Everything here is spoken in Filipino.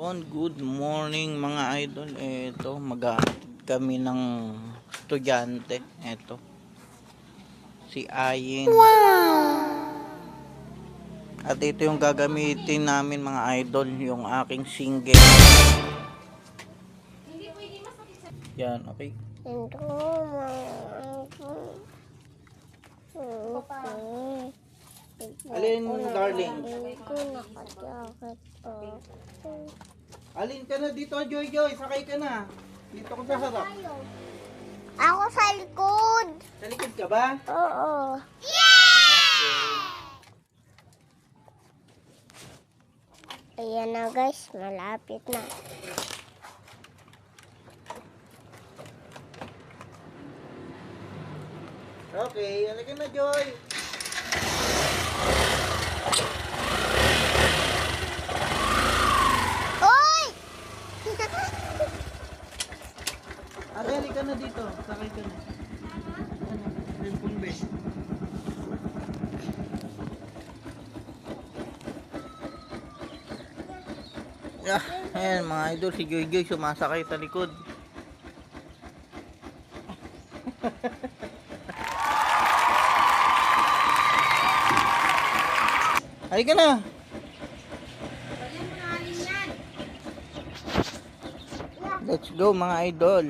Good morning mga idol. Ito, kami ng estudyante. Ito, si Ayin. At ito yung gagamitin namin mga idol, yung aking single. Yan, okay. Alin, darling? Alin ka na dito, Joy Joy. Sakay ka na. Dito ko sa harap. Ako sa likod. Sa likod ka ba? Oo. Ayan na guys, malapit na. Okay, halika na, Joy. Oy! Ate, halika na dito. Sakay ka na. Cellphone base. Ayan mga idol, si Joy Joy sumasakay sa likod. Halika na. Let's go mga idol.